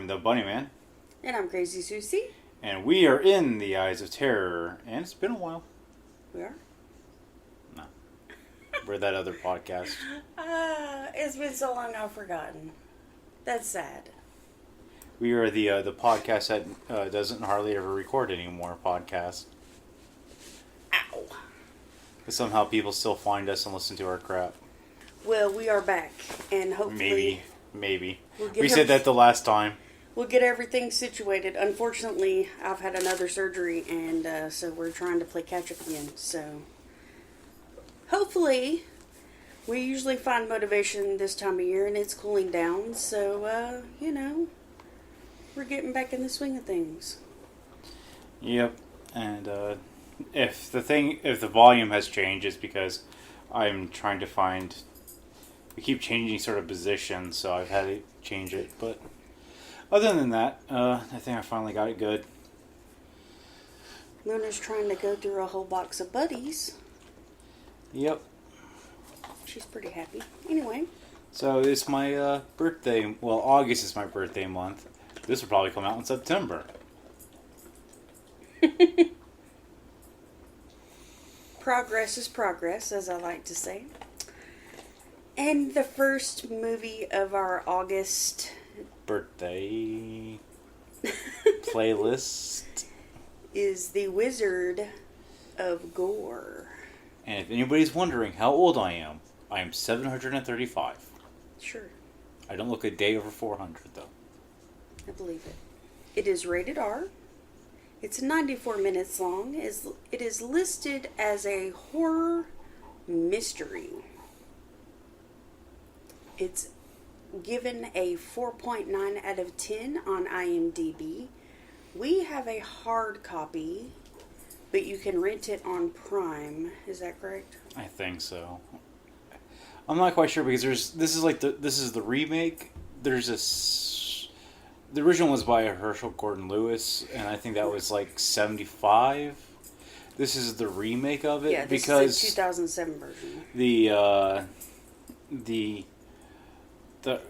I'm the Bunny Man. And I'm Crazy Susie. And we are in the Eyes of Terror. And it's been a while. We are? No. We're that other podcast. It's been so long I've forgotten. That's sad. We are the podcast that doesn't hardly ever record anymore podcast. Ow. But somehow people still find us and listen to our crap. Well, we are back. And hopefully... Maybe. We said that the last time. We'll get everything situated. Unfortunately, I've had another surgery, and so we're trying to play catch-up again. So, hopefully, we usually find motivation this time of year, and it's cooling down. So, we're getting back in the swing of things. Yep. And if the volume has changed, it's because I'm trying to find... We keep changing sort of positions, so I've had to change it, but... Other than that, I think I finally got it good. Luna's trying to go through a whole box of buddies. Yep. She's pretty happy. Anyway. So it's my birthday. Well, August is my birthday month. This will probably come out in September. Progress is progress, as I like to say. And the first movie of our August... birthday playlist is The Wizard of Gore. And if anybody's wondering how old I am 735. Sure. I don't look a day over 400 though. I believe it. It is rated R. It's 94 minutes long. It is listed as a horror mystery. It's given a 4.9 out of 10 on IMDb. We have a hard copy, but you can rent it on Prime. Is that correct? I think so. I'm not quite sure because this is the remake. The original was by Herschell Gordon Lewis, and I think that was like 75. This is the remake of it. Yeah, this because is a 2007 version.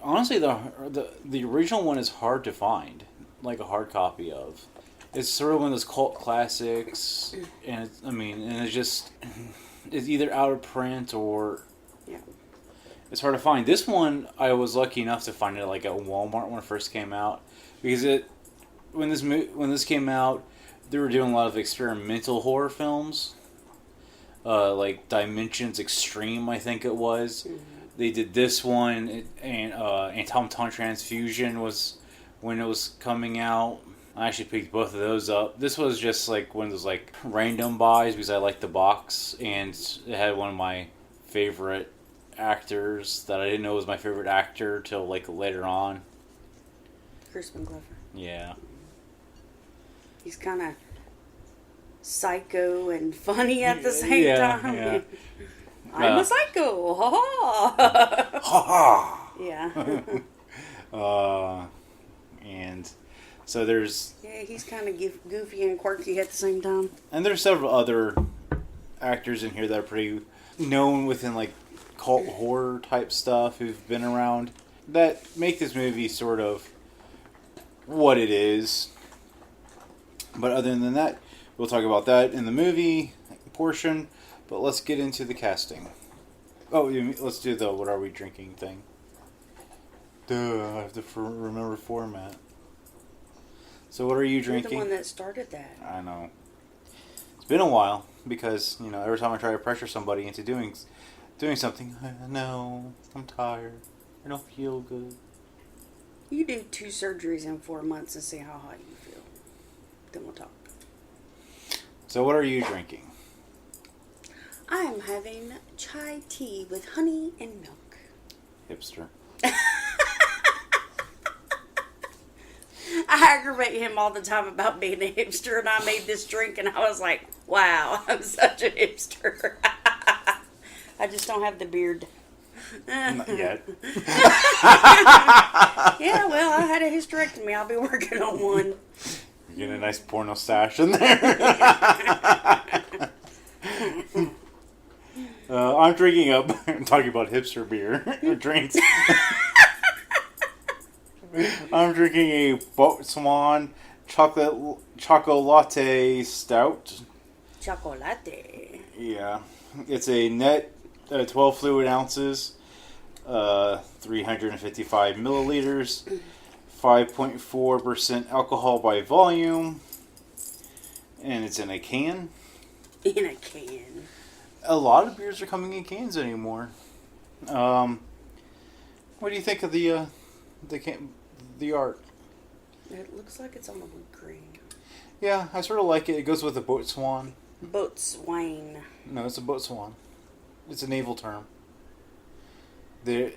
Honestly, the original one is hard to find, like a hard copy of. It's sort of one of those cult classics, and it's either out of print or it's hard to find. This one, I was lucky enough to find it like at Walmart when it first came out, because when this came out, they were doing a lot of experimental horror films, like Dimensions Extreme, I think it was. Mm-hmm. They did this one, and Automaton Transfusion was when it was coming out. I actually picked both of those up. This was just like one of those like random buys because I liked the box, and it had one of my favorite actors that I didn't know was my favorite actor till like later on. Crispin Glover. Yeah. He's kind of psycho and funny at the same time. Yeah. I'm a psycho! Ha ha! Ha ha! Yeah. And so there's... Yeah, he's kind of goofy and quirky at the same time. And there's several other actors in here that are pretty known within like cult horror type stuff who've been around that make this movie sort of what it is. But other than that, we'll talk about that in the movie portion. But let's get into the casting. Oh, let's do the what are we drinking thing. Duh, I have to remember format. So what are you drinking? You're the one that started that. I know. It's been a while because, every time I try to pressure somebody into doing something, no, I'm tired. I don't feel good. You do 2 surgeries in 4 months and see how hot you feel. Then we'll talk. So what are you drinking? I am having chai tea with honey and milk. Hipster. I aggravate him all the time about being a hipster, and I made this drink, and I was like, wow, I'm such a hipster. I just don't have the beard. Not yet. Yeah, well, I had a hysterectomy. I'll be working on one. You're getting a nice porno stash in there. I'm drinking I'm talking about hipster beer or drinks. I'm drinking a Botswan chocolate latte stout. Chocolate. Yeah, it's a net 12 fluid ounces, 355 milliliters, 5.4% alcohol by volume, and it's in a can. In a can. A lot of beers are coming in cans anymore. What do you think of the art? It looks like it's on a wood grain. Yeah, I sort of like it. It goes with the boat swan. Boatswain. No, it's a boat swan. It's a naval term. I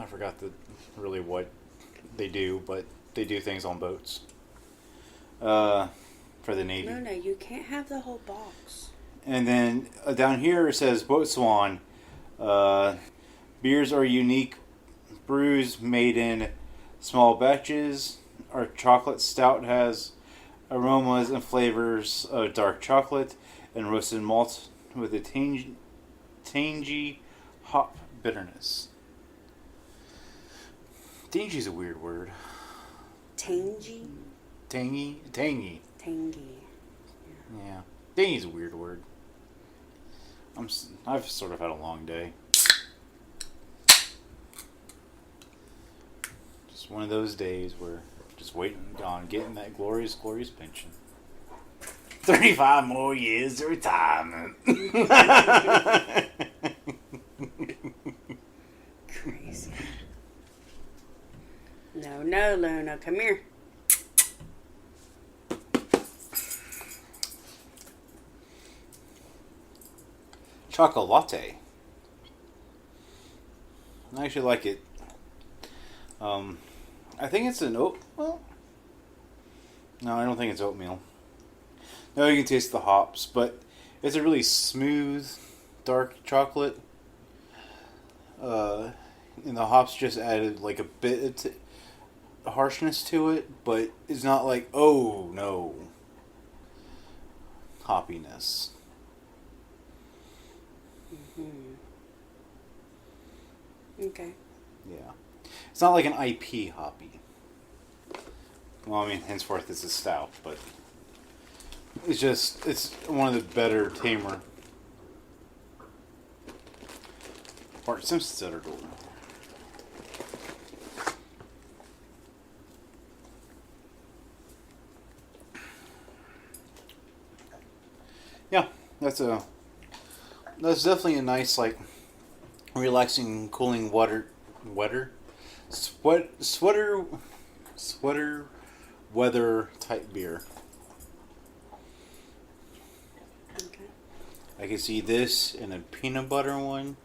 forgot really what they do, but they do things on boats. For the Navy. No, you can't have the whole box. And then down here it says boat swan. Beers are unique brews made in small batches. Our chocolate stout has aromas and flavors of dark chocolate and roasted malt with a tangy hop bitterness. Tangy is a weird word. Tangy? Tangy. Tangy. Yeah. Tangy is a weird word. I've sort of had a long day. Just one of those days where just waiting on getting that glorious pension. 35 more years of retirement. Crazy. No, Luna, come here. Chocolate latte. I actually like it. I think it's an oat. Well, no, I don't think it's oatmeal. No, you can taste the hops, but it's a really smooth, dark chocolate. And the hops just added like a bit of harshness to it, but it's not like, oh no, hoppiness. Okay. Yeah. It's not like an IP hoppy. Well, I mean, henceforth it's a stout, but it's one of the better, tamer. Bart Simpson's at our door. Yeah, that's definitely a nice, like, relaxing, cooling sweater weather type beer. Okay. I can see this in a peanut butter one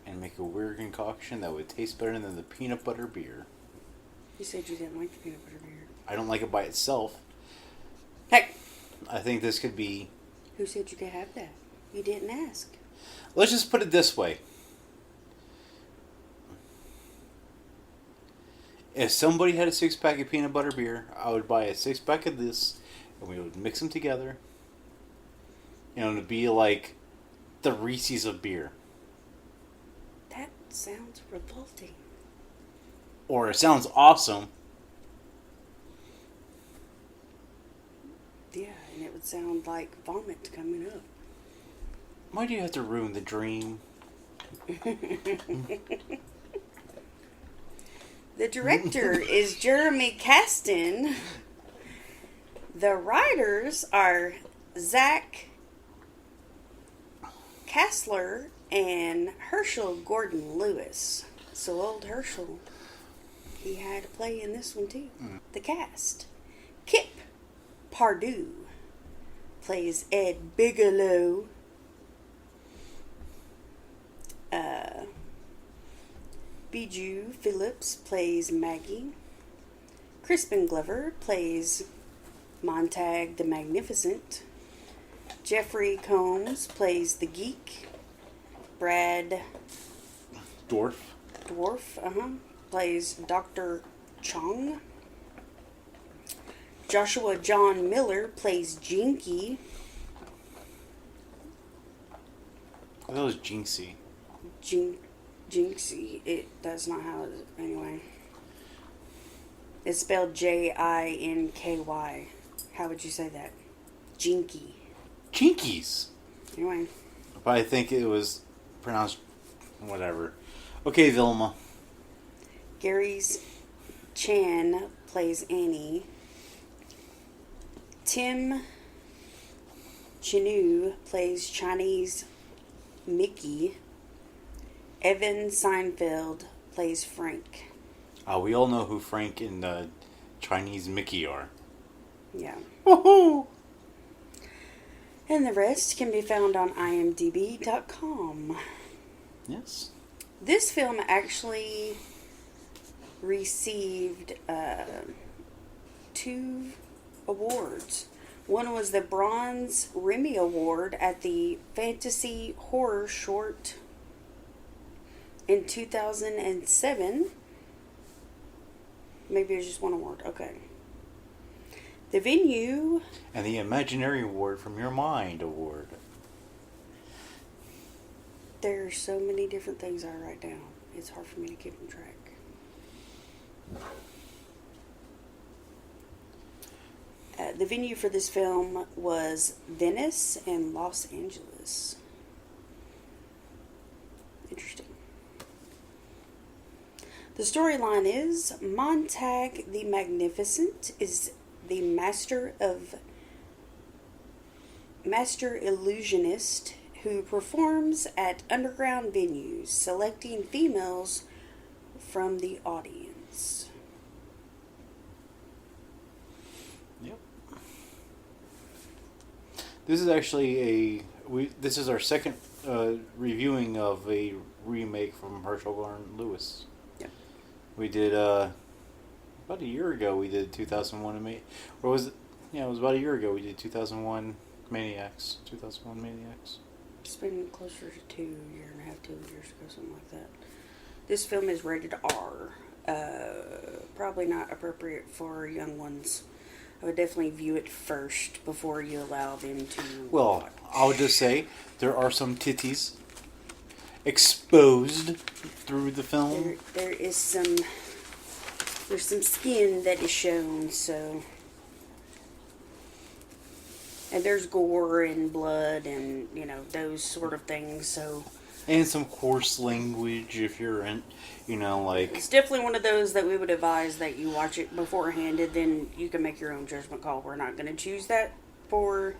and make a weird concoction that would taste better than the peanut butter beer. You said you didn't like the peanut butter beer. I don't like it by itself. Hey! I think this could be... Who said you could have that? You didn't ask. Let's just put it this way. If somebody had a 6-pack of peanut butter beer, I would buy a 6-pack of this, and we would mix them together. You know, to be like the Reese's of beer. That sounds revolting. Or it sounds awesome. Yeah, and it would sound like vomit coming up. Why do you have to ruin the dream? The director is Jeremy Kasten. The writers are Zach Chassler and Herschell Gordon Lewis. So old Herschell, he had a play in this one too. The cast. Kip Pardue plays Ed Bigelow. Bijou Phillips plays Maggie. Crispin Glover plays Montag the Magnificent. Jeffrey Combs plays the Geek. Brad Dourif plays Dr. Chong. Joshua John Miller plays Jinky. That was Jinky. Jinky. That's not how it is. Anyway. It's spelled Jinky. How would you say that? Jinky. Jinkies. Anyway. But I think it was pronounced whatever. Okay, Vilma. Gary's Chan plays Annie. Tim Chiou plays Chinese Mickey. Evan Seinfeld plays Frank. We all know who Frank and Chinese Mickey are. Yeah. Woohoo! And the rest can be found on imdb.com. Yes. This film actually received 2 awards. One was the Bronze Remy Award at the Fantasy Horror Short in 2007. Maybe it was just one award. Okay. The venue... And the Imaginary Award from Your Mind Award. There are so many different things I write down. It's hard for me to keep them track. The venue for this film was Venice and Los Angeles. Interesting. The storyline is Montag the Magnificent is the master illusionist who performs at underground venues, selecting females from the audience. Yep. This is actually this is our second reviewing of a remake from Herschell Gordon Lewis. Yep. We did about a year ago. We did 2001 or was it? Yeah, it was about a year ago. We did 2001 Maniacs. 2001 Maniacs. It's been closer to 2 years and a half, 2 years ago, something like that. This film is rated R. Probably not appropriate for young ones. I would definitely view it first before you allow them to watch. I would just say there are some titties exposed through the film. There's some skin that is shown, so... And there's gore and blood and, those sort of things, so... And some coarse language if you're in, It's definitely one of those that we would advise that you watch it beforehand and then you can make your own judgment call. We're not going to choose that for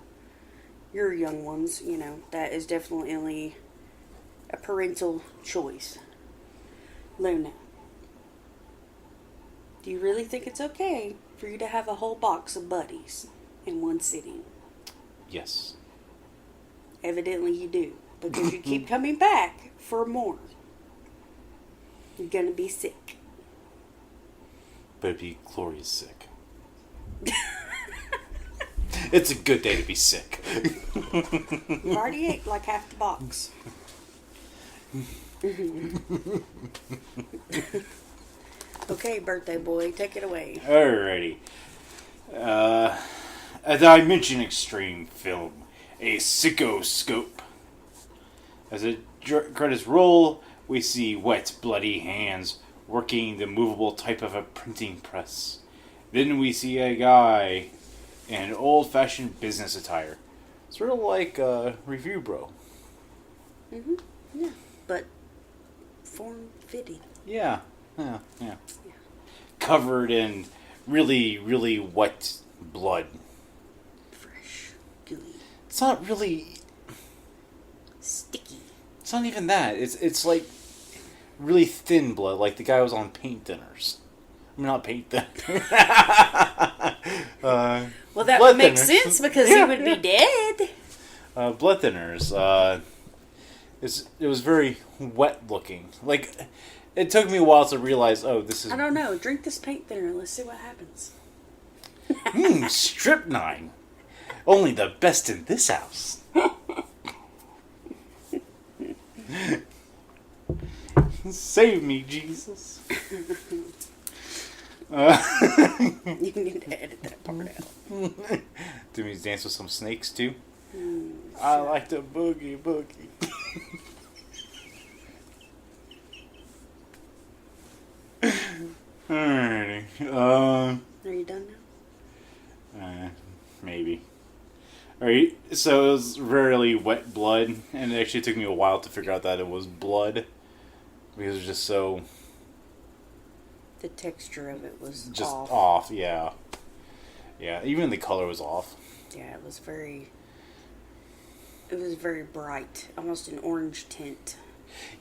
your young ones, That is definitely a parental choice. Luna, do you really think it's okay for you to have a whole box of buddies in one sitting? Yes. Evidently you do. Because you keep coming back for more. You're going to be sick. But it'd be glorious sick. It's a good day to be sick. You've already ate like half the box. Okay, birthday boy, take it away. Alrighty. As I mentioned, extreme film, a sicko scope. As the credits roll, we see wet, bloody hands working the movable type of a printing press. Then we see a guy in an old-fashioned business attire. Sort of like Review Bro. Mm-hmm. Yeah, but form-fitting. Yeah. Covered in really, really wet blood. Fresh, gooey. It's not really... Sticky. It's not even that. It's like really thin blood, like the guy was on paint thinners. I mean, not paint thinners. Well, that would make sense because he would be dead. Blood thinners. It was very wet looking. Like, it took me a while to realize, this is... I don't know. Drink this paint thinner. Let's see what happens. Strychnine. Only the best in this house. Save me, Jesus. You need to edit that part out. Do we dance with some snakes too? Sure. I like to boogie. Alrighty. Are you done now? Maybe. Alright, so it was rarely wet blood, and it actually took me a while to figure out that it was blood. Because it was just so... The texture of it was just off. Yeah. Yeah, even the color was off. Yeah, it was very bright, almost an orange tint.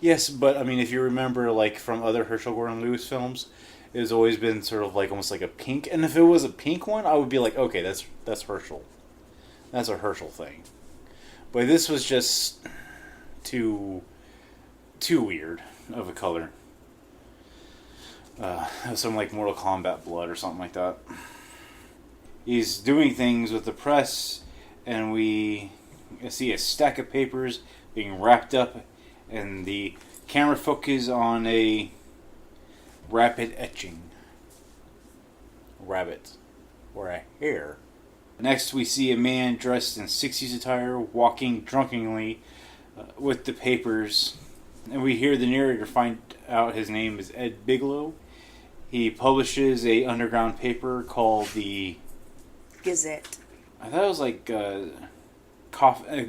Yes, but I mean, if you remember, like, from other Herschell Gordon Lewis films, it has always been sort of like, almost like a pink. And if it was a pink one, I would be like, okay, that's Herschell. That's a Herschell thing. But this was just too weird of a color. Some like Mortal Kombat blood or something like that. He's doing things with the press, and we see a stack of papers being wrapped up, and the camera focuses on a rapid etching. Rabbit. Or a hare. Next, we see a man dressed in 60s attire walking drunkenly with the papers, and we hear the narrator find out his name is Ed Bigelow. He publishes a underground paper called the Gazette. I thought it was like it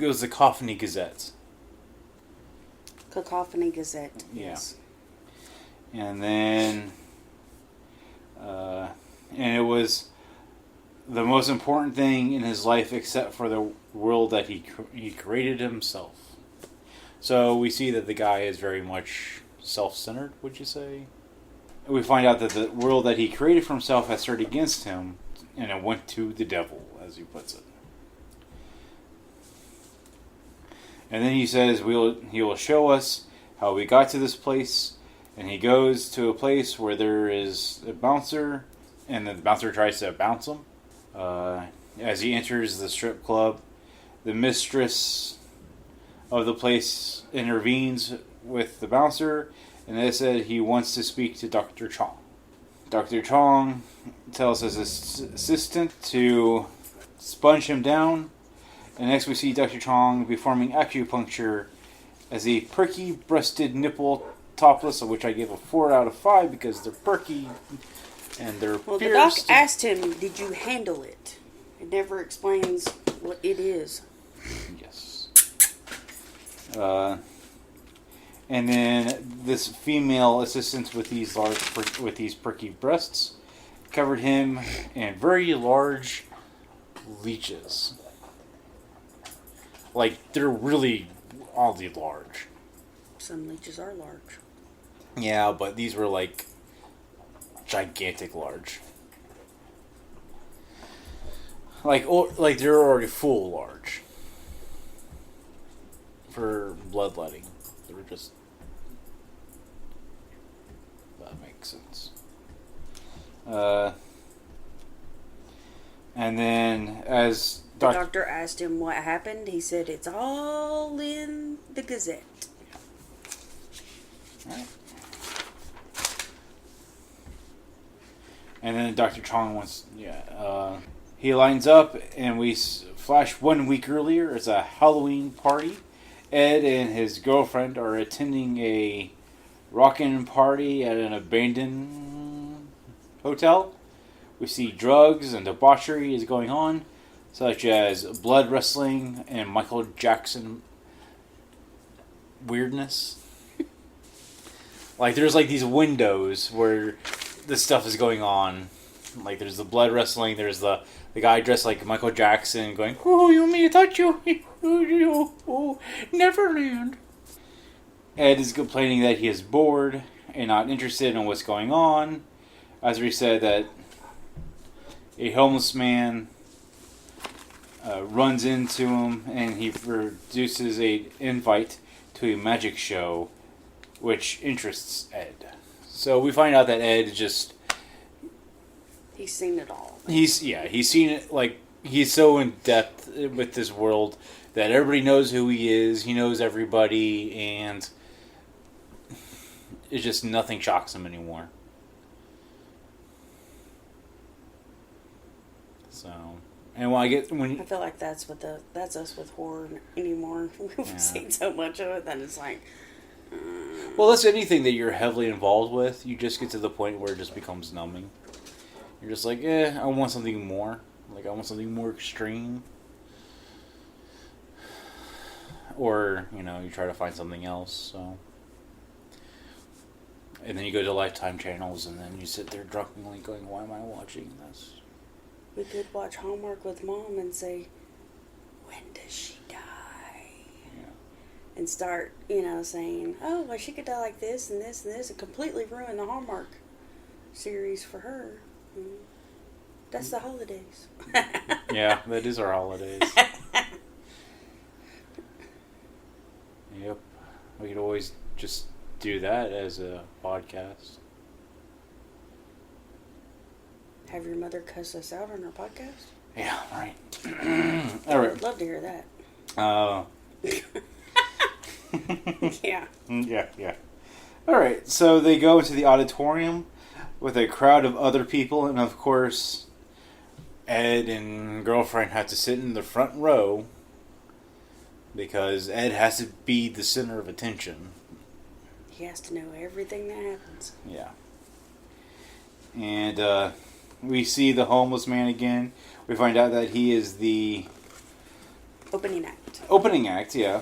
was the Cacophony Gazette. Cacophony Gazette. Yeah. Yes. And then and it was the most important thing in his life except for the world that he created himself. So we see that the guy is very much self-centered, would you say? We find out that the world that he created for himself has turned against him, and it went to the devil, as he puts it. And then he says he will show us how we got to this place, and he goes to a place where there is a bouncer, and then the bouncer tries to bounce him. As he enters the strip club, the mistress of the place intervenes with the bouncer, and they said he wants to speak to Dr. Chong. Dr. Chong tells his assistant to sponge him down, and next we see Dr. Chong performing acupuncture as a perky-breasted nipple topless, of which I give a 4 out of 5 because they're perky and they're Well, pierced. the doc asked him, did you handle it? It never explains what it is. Yes. And then this female assistant with these perky breasts covered him in very large leeches. Like, they're really oddly large. Some leeches are large. Yeah, but these were like gigantic large. Like they're already full large. For bloodletting. They were just... That makes sense. And then as The doctor asked him what happened. He said it's all in the Gazette. Right. And then Dr. Chong wants... he lines up, and we flash 1 week earlier. It's a Halloween party. Ed and his girlfriend are attending a rockin' party at an abandoned hotel. We see drugs and debauchery is going on, such as blood wrestling and Michael Jackson weirdness. Like, there's like these windows where this stuff is going on. Like, there's the blood wrestling, there's the guy dressed like Michael Jackson going, "Oh, you want me to touch you? Oh, Neverland." Ed is complaining that he is bored and not interested in what's going on. As we said, that a homeless man runs into him, and he produces an invite to a magic show, which interests Ed. So we find out that Ed just... He's seen it all. He's seen it. Like, he's so in depth with this world that everybody knows who he is. He knows everybody, and it's just nothing shocks him anymore. So, and when I feel like that's us with horror anymore. We've seen so much of it that it's like, Well, that's anything that you're heavily involved with. You just get to the point where it just becomes numbing. You're just like, I want something more. Like, I want something more extreme. Or, you try to find something else, so. And then you go to Lifetime channels, and then you sit there drunkenly going, why am I watching this? We could watch Hallmark with Mom and say, when does she die? Yeah. And start, saying, oh, well, she could die like this and this and this, and completely ruin the Hallmark series for her. That's the holidays. Yeah, that is our holidays. Yep. We could always just do that as a podcast. Have your mother cuss us out on her podcast? Yeah, right. All right. I'd love to hear that. Yeah. Yeah. All right, so they go into the auditorium with a crowd of other people, and of course, Ed and girlfriend have to sit in the front row because Ed has to be the center of attention. He has to know everything that happens. Yeah. And we see the homeless man again. We find out that he is the opening act. Opening act, yeah.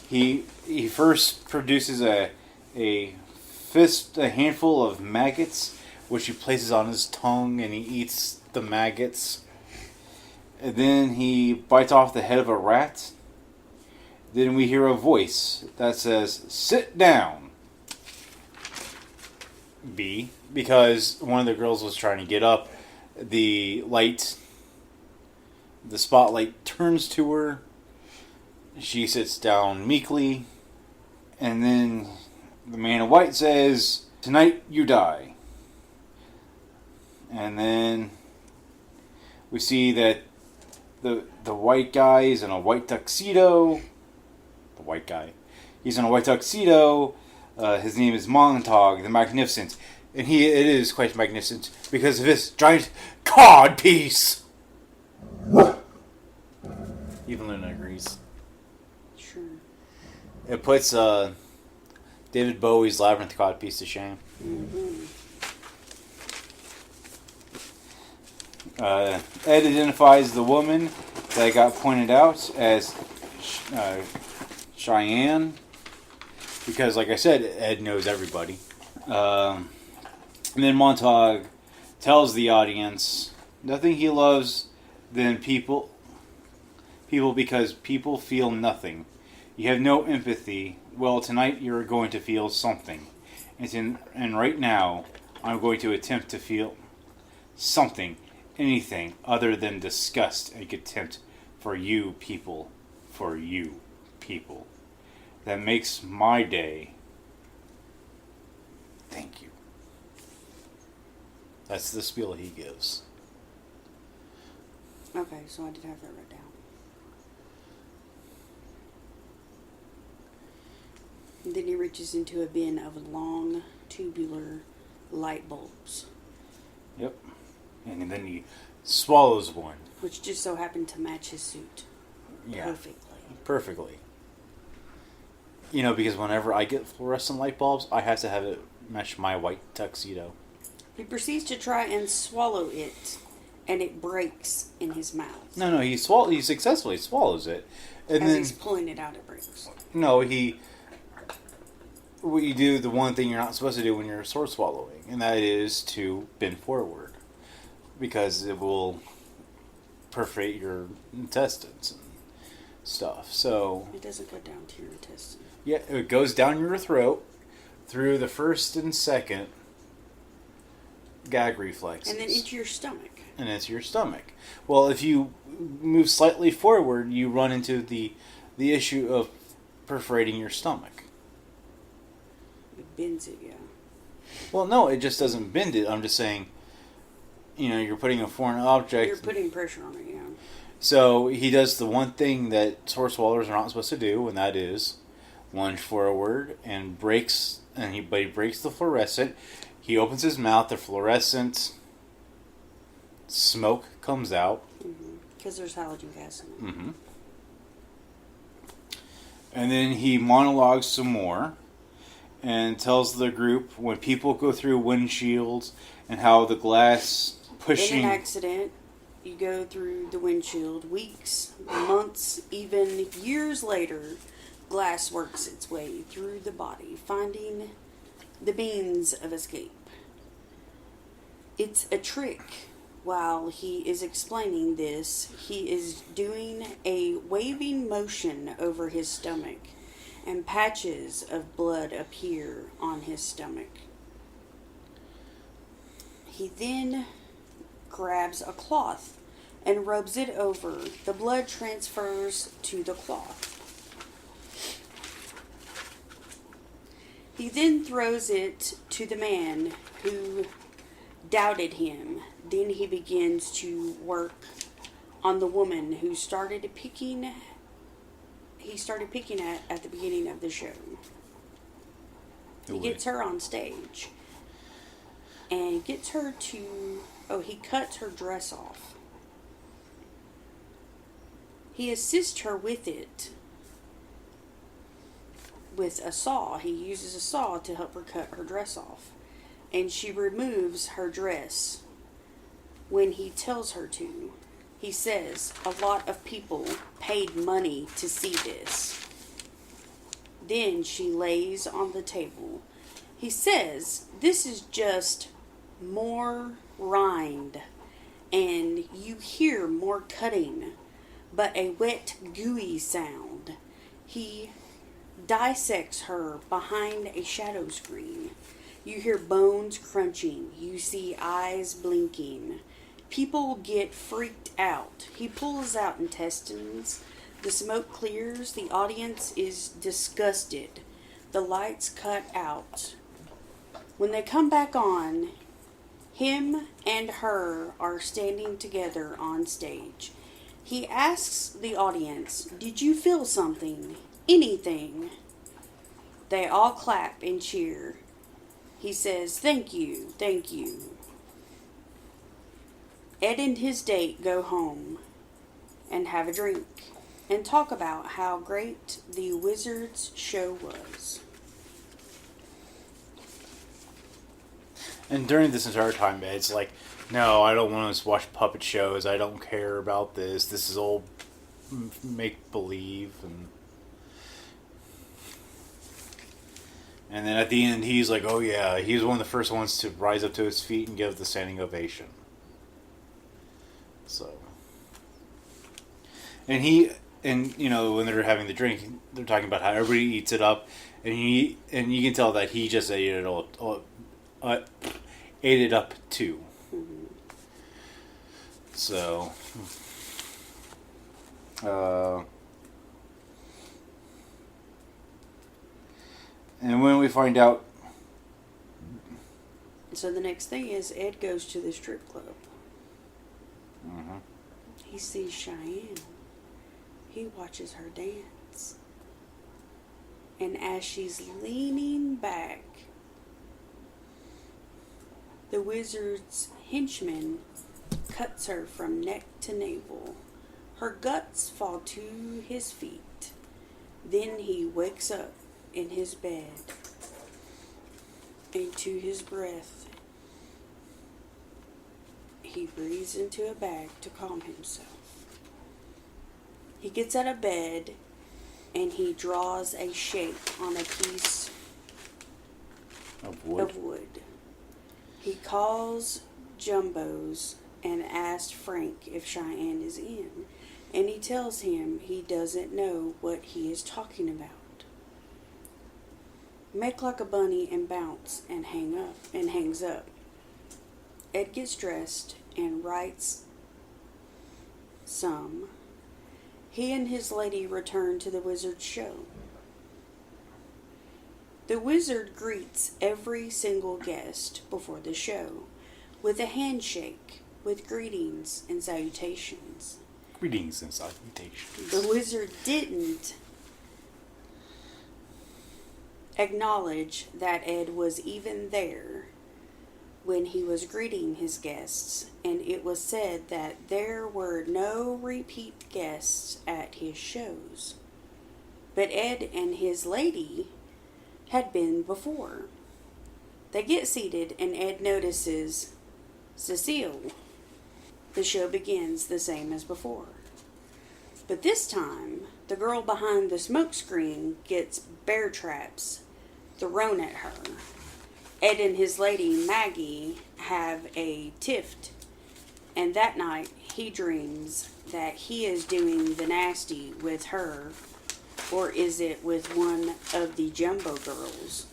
He first produces a handful of maggots, which he places on his tongue, and he eats the maggots. And then he bites off the head of a rat. Then we hear a voice that says, "Sit down, B," because one of the girls was trying to get up. The spotlight turns to her. She sits down meekly. And then the man in white says, "Tonight you die." And then we see that the white guy is in a white tuxedo. The white guy. He's in a white tuxedo. His name is Montag, the Magnificent. And it is quite magnificent because of his giant cod piece. Even Luna agrees. Sure. It puts David Bowie's Labyrinth cod piece to shame. Mm-hmm. Ed identifies the woman that got pointed out as Cheyenne. Because, like I said, Ed knows everybody. And then Montag tells the audience, nothing he loves than people because people feel nothing. You have no empathy. Well, tonight you're going to feel something. And right now, I'm going to attempt to feel something, anything other than disgust and contempt for you people. That makes my day. Thank you. That's the spiel he gives. Okay, so I did have that written down. And then he reaches into a bin of long, tubular light bulbs. Yep. And then he swallows one. Which just so happened to match his suit. Yeah. Perfectly. Because whenever I get fluorescent light bulbs, I have to have it match my white tuxedo. He proceeds to try and swallow it, and it breaks in his mouth. No, he successfully swallows it. And As then he's pulling it out, it breaks. No, you do the one thing you're not supposed to do when you're sword swallowing, and that is to bend forward. Because it will perforate your intestines and stuff. So it doesn't go down to your intestines. Yeah, it goes down your throat through the first and second gag reflexes. And then into your stomach. Well, if you move slightly forward, you run into the issue of perforating your stomach. It bends it, yeah. Well, no, it just doesn't bend it. I'm just saying, you're putting a foreign object. You're putting pressure on it, yeah. So he does the one thing that sword swallowers are not supposed to do, and that is lunge forward and breaks. But he breaks the fluorescent. He opens his mouth. The fluorescent smoke comes out Because there's halogen gas in it. And then he monologues some more and tells the group when people go through windshields and how the glass pushing... In an accident, you go through the windshield. Weeks, months, even years later, glass works its way through the body, finding the means of escape. It's a trick. While he is explaining this, he is doing a waving motion over his stomach, and patches of blood appear on his stomach. He then grabs a cloth and rubs it over. The blood transfers to the cloth. He then throws it to the man who doubted him. Then he begins to work on the woman who started picking at the beginning of the show. He gets her on stage and gets her to... he cuts her dress off. He assists her with it with a saw. He uses a saw to help her cut her dress off. And she removes her dress when he tells her to. He says a lot of people paid money to see this. Then she lays on the table. He says this is just more rind, and you hear more cutting, but a wet, gooey sound. He dissects her behind a shadow screen. You hear bones crunching. You see eyes blinking. People get freaked out. He pulls out intestines. The smoke clears. The audience is disgusted. The lights cut out. When they come back on, him and her are standing together on stage. He asks the audience, "Did you feel something? Anything?" They all clap and cheer. He says, "Thank you, thank you." Ed and his date go home and have a drink and talk about how great the Wizards show was. And during this entire time, Ed's like, "No, I don't want to watch puppet shows. I don't care about this. This is all make-believe." And then at the end, he's like, "Oh yeah," he was one of the first ones to rise up to his feet and give the standing ovation. So, and when they're having the drink, they're talking about how everybody eats it up, and you can tell that he just ate it ate it up too. Mm-hmm. So, and when we find out... So the next thing is Ed goes to the strip club. Mm-hmm. He sees Cheyenne. He watches her dance. And as she's leaning back, the wizard's henchman cuts her from neck to navel. Her guts fall to his feet. Then he wakes up in his bed, and to his breath, he breathes into a bag to calm himself. He gets out of bed and he draws a shape on a piece of wood. He calls Jumbo's and asks Frank if Cheyenne is in, and he tells him he doesn't know what he is talking about. Make like a bunny and bounce and hangs up. Ed gets dressed and writes some. He and his lady return to the wizard's show. The wizard greets every single guest before the show with a handshake with greetings and salutations. Greetings and salutations. The wizard didn't acknowledge that Ed was even there when he was greeting his guests, and it was said that there were no repeat guests at his shows. but Ed and his lady had been before. They get seated and Ed notices Cecile. The show begins the same as before. But this time, the girl behind the smoke screen gets bear traps thrown at her. Ed and his lady, Maggie, have a tiff, and that night he dreams that he is doing the nasty with her, or is it with one of the Jumbo girls?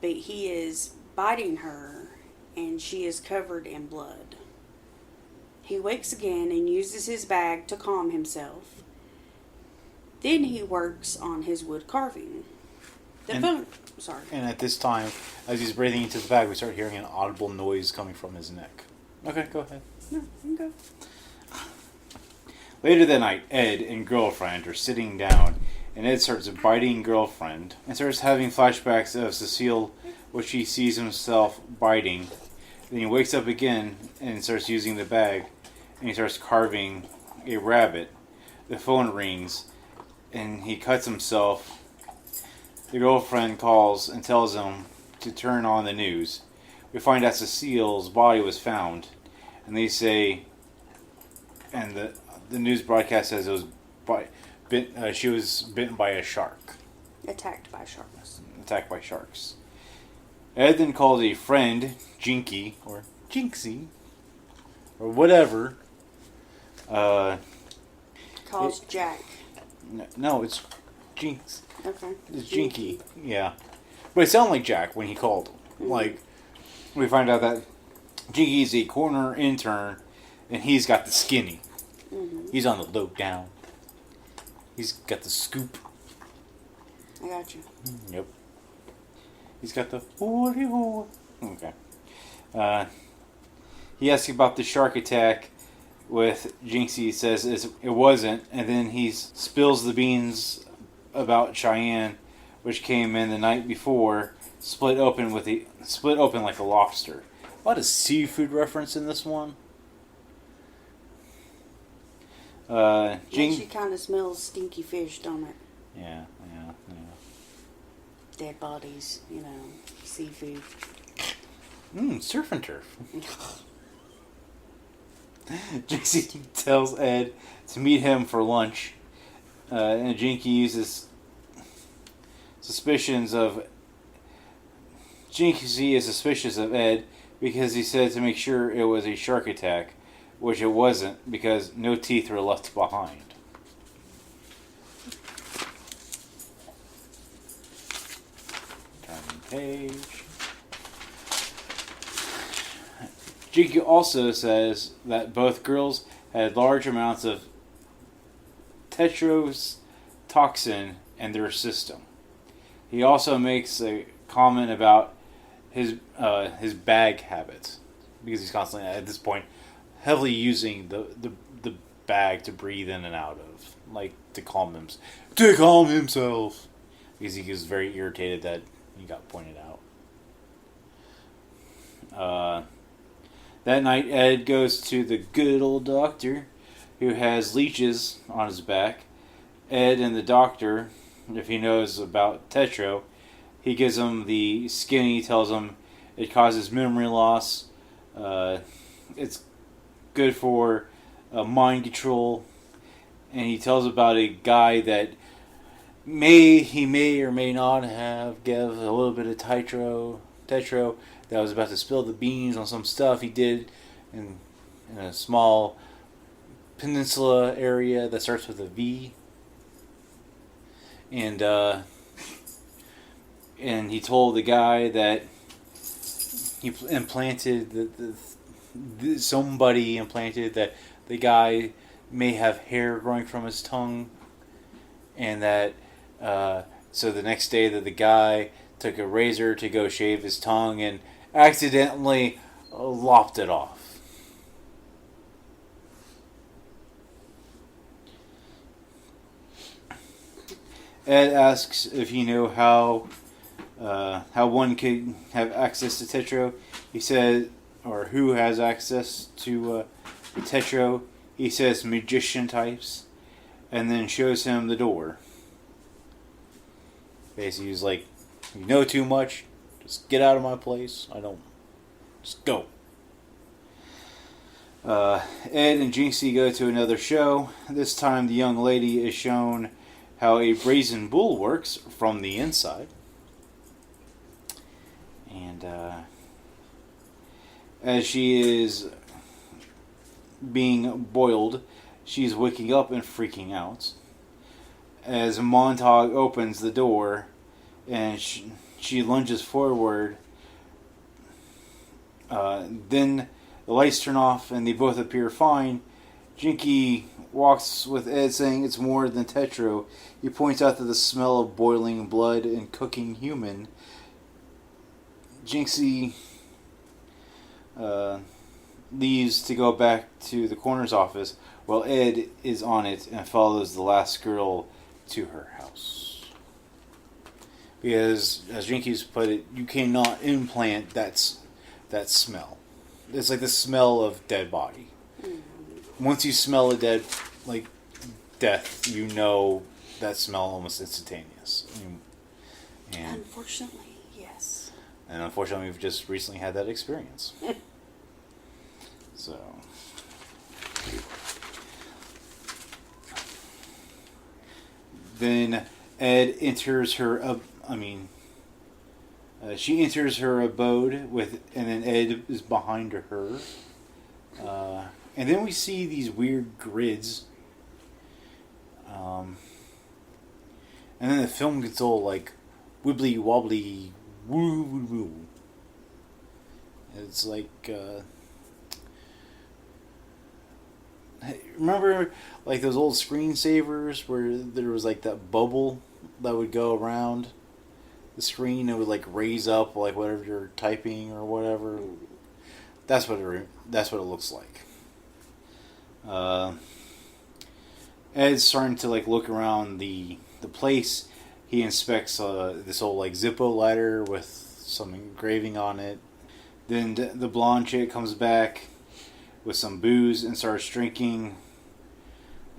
But he is biting her, and she is covered in blood. He wakes again and uses his bag to calm himself. Then he works on his wood carving. And at this time, as he's breathing into the bag, we start hearing an audible noise coming from his neck. Okay, go ahead. No, you can go. Later that night, Ed and girlfriend are sitting down, and Ed starts biting girlfriend and starts having flashbacks of Cecile, which he sees himself biting. Then he wakes up again and starts using the bag, and he starts carving a rabbit. The phone rings, and he cuts himself. The girlfriend calls and tells him to turn on the news. We find out Cecile's body was found, and they say, and the news broadcast says it was she was bitten by a shark. Attacked by sharks. Attacked by sharks. Ed then calls a friend, Jinky, or Jinxie, or whatever. Calls Jack. No, it's Jinx. Okay. It's Jinky. Yeah. But it sounded like Jack when he called him. Mm-hmm. Like, we find out that Jinky's a corner intern, and he's got the skinny. Mm-hmm. He's on the low down. He's got the scoop. I got you. Yep. He's got the... Okay. He asks about the shark attack with Jinxie. Says it wasn't, and then he spills the beans about Cheyenne, which came in the night before, split open like a lobster. A lot of seafood reference in this one. Makes you kind of smells stinky fish, don't it? Yeah. Dead bodies, seafood. Surf and turf. Jinxie tells Ed to meet him for lunch, and Jinky uses suspicions of... Jinky is suspicious of Ed because he said to make sure it was a shark attack, which it wasn't because no teeth were left behind. Turning page. Jinky also says that both girls had large amounts of tetrodotoxin in their system. He also makes a comment about his bag habits, because he's constantly, at this point, heavily using the bag to breathe in and out of, like to calm himself, because he was very irritated that he got pointed out. That night, Ed goes to the good old doctor, who has leeches on his back. Ed and the doctor, if he knows about Tetro, he gives him the skinny, tells him it causes memory loss. It's good for mind control, and he tells about a guy that he may or may not have gave a little bit of Tetro that was about to spill the beans on some stuff he did in a small peninsula area that starts with a V. And he told the guy that he implanted somebody implanted that the guy may have hair growing from his tongue, and that so the next day that the guy took a razor to go shave his tongue and accidentally lopped it off. Ed asks if you know how one could have access to Tetro. He said, or who has access to Tetro. He says magician types, and then shows him the door. Basically, he's like, you know too much. Just get out of my place. Just go. Ed and Jinky go to another show. This time the young lady is shown how a brazen bull works from the inside. And as she is being boiled, she's waking up and freaking out. As Montag opens the door and she lunges forward, then the lights turn off and they both appear fine. Jinky walks with Ed saying it's more than tetro. He points out that the smell of boiling blood and cooking human. Jinky leaves to go back to the coroner's office while Ed is on it and follows the last girl to her house. Because, as Jinky's put it, you cannot implant that smell. It's like the smell of dead body. Once you smell a death, you know that smell almost instantaneous. And unfortunately, yes. And unfortunately, we've just recently had that experience. So. Then Ed enters her. She enters her abode and then Ed is behind her. And then we see these weird grids. And then the film gets all like wibbly wobbly, woo woo woo. It's like. Remember, like those old screensavers where there was like that bubble that would go around the screen and would like raise up like whatever you're typing or whatever. That's what it looks like. Ed's starting to like look around the place. He inspects this old like Zippo lighter with some engraving on it. Then the blonde chick comes back with some booze and starts drinking,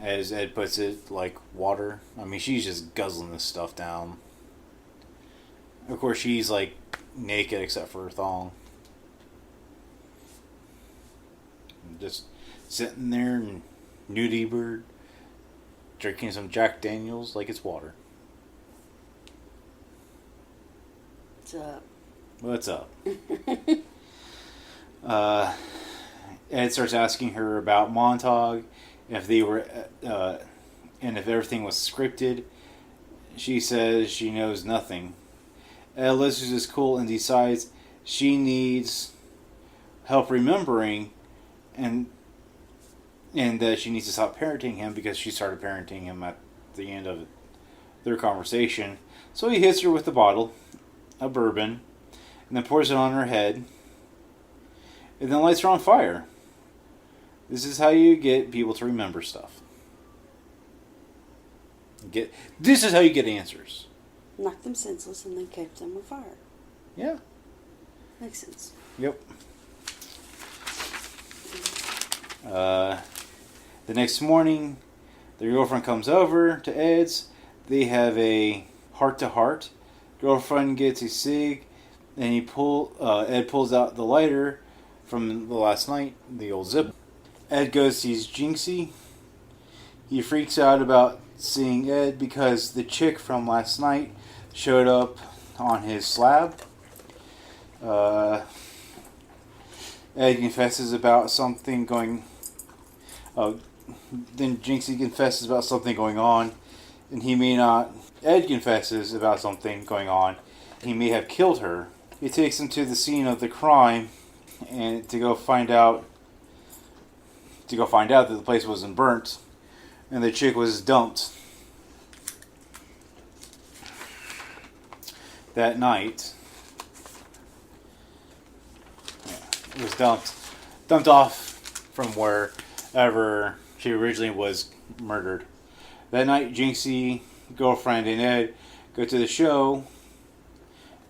as Ed puts it, like water. I mean, she's just guzzling this stuff down. Of course, she's like naked except for her thong. Just sitting there in nudie bird, drinking some Jack Daniels like it's water. What's up? What's up? Ed starts asking her about Montag, if they were, and if everything was scripted. She says she knows nothing. Ed loses his cool and decides she needs help remembering, and that she needs to stop parenting him because she started parenting him at the end of their conversation. So he hits her with a bottle of bourbon, and then pours it on her head, and then lights her on fire. This is how you get people to remember stuff. This is how you get answers. Knocked them senseless and then kept them on fire. Yeah. Makes sense. Yep. The next morning, their girlfriend comes over to Ed's. They have a heart-to-heart. Girlfriend gets a cig, and Ed pulls out the lighter from the last night, the old zip. Ed goes sees Jinky. He freaks out about seeing Ed because the chick from last night showed up on his slab. Ed confesses about something going. Then Jinky confesses about something going on, and he may not. Ed confesses about something going on. He may have killed her. He takes him to the scene of the crime, and to go find out that the place wasn't burnt, and the chick was dumped that night. Yeah, it was dumped off from wherever she originally was murdered. That night, Jinky, girlfriend, and Ed go to the show,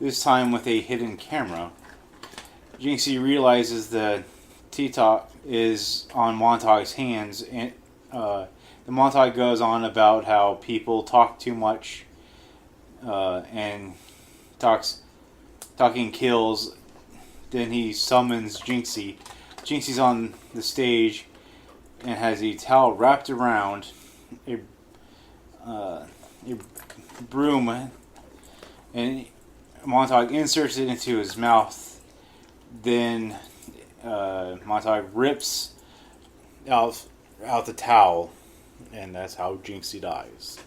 this time with a hidden camera. Jinky realizes the T-top is on Montag's hands, and the Montag goes on about how people talk too much and talking kills. Then he summons Jinky. Jinky's on the stage and has a towel wrapped around a broom, and Montag inserts it into his mouth. Then Montag rips out the towel, and that's how Jinky dies.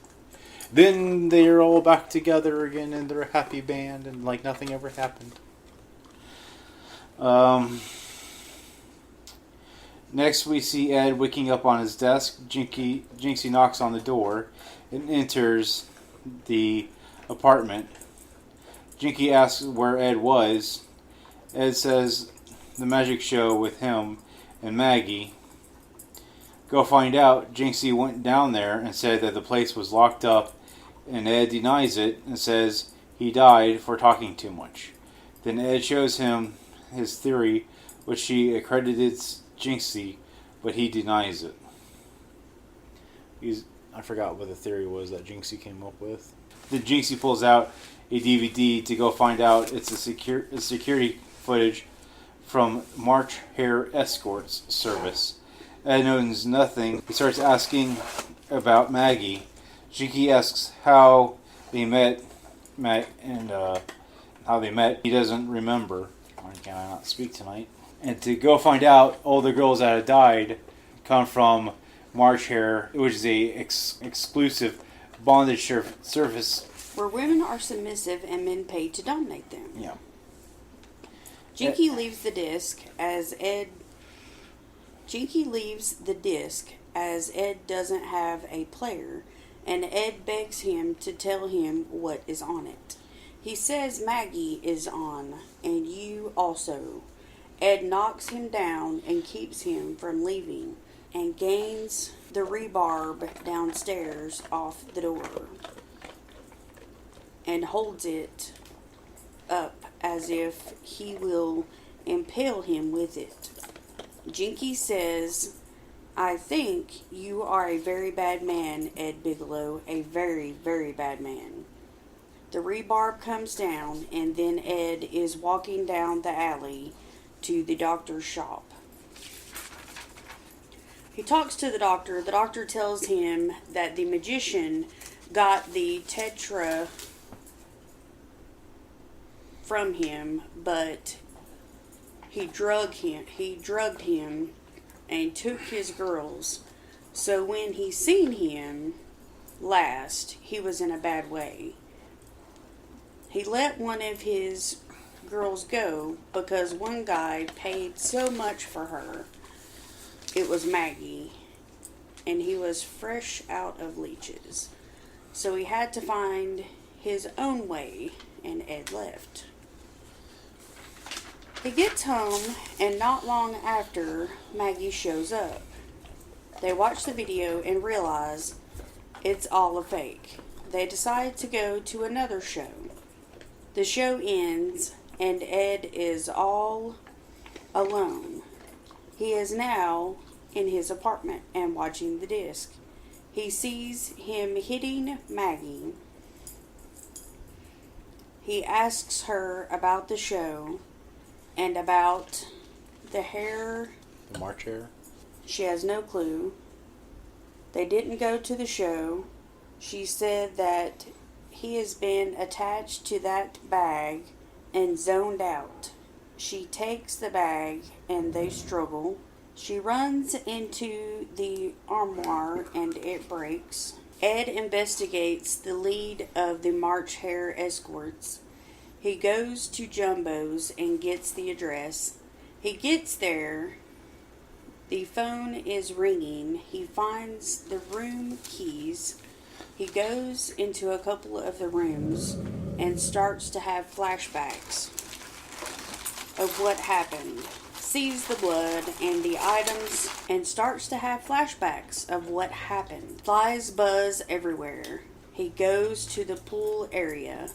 Then they're all back together again in their happy band, and like nothing ever happened. Next, we see Ed waking up on his desk. Jinky knocks on the door and enters the apartment. Jinky asks where Ed was. Ed says the magic show with him and Maggie. Go find out. Jinky went down there and said that the place was locked up, and Ed denies it and says he died for talking too much. Then Ed shows him his theory, which he accredits Jinky, but he denies it. I forgot what the theory was that Jinky came up with. Then Jinky pulls out a DVD to go find out it's a security footage from March Hare Escorts service. Ed knows nothing. He starts asking about Maggie. Jinky asks how they met, how they met. He doesn't remember. Why can I not speak tonight? And to go find out, all the girls that had died come from March Hare, which is a exclusive bondage service where women are submissive and men paid to dominate them. Yeah. Jinky leaves the disc as Ed doesn't have a player, and Ed begs him to tell him what is on it. He says Maggie is on, and you also. Ed knocks him down and keeps him from leaving, and gains the rebarb downstairs off the door, and holds it up as if he will impale him with it. Jinky says, I think you are a very bad man, Ed Bigelow, a very, very bad man. The rebarb comes down, and then Ed is walking down the alley to the doctor's shop. He talks to the doctor. The doctor tells him that the magician got the tetra from him, but he drugged him and took his girls. So when he seen him last, he was in a bad way. He let one of his girls go because one guy paid so much for her. It was Maggie, and he was fresh out of leeches. So he had to find his own way, and Ed left. He gets home, and not long after, Maggie shows up. They watch the video and realize it's all a fake. They decide to go to another show. The show ends, and Ed is all alone. He is now in his apartment and watching the disc. He sees him hitting Maggie. He asks her about the show and about the hair. The March Hare? She has no clue. They didn't go to the show. She said that he has been attached to that bag and zoned out. She takes the bag and they struggle. She runs into the armoire and it breaks. Ed investigates the lead of the March Hare Escorts. He goes to Jumbo's and gets the address. He gets there. The phone is ringing. He finds the room keys. He goes into a couple of the rooms and starts to have flashbacks of what happened. Sees the blood and the items and starts to have flashbacks of what happened. Flies buzz everywhere. He goes to the pool area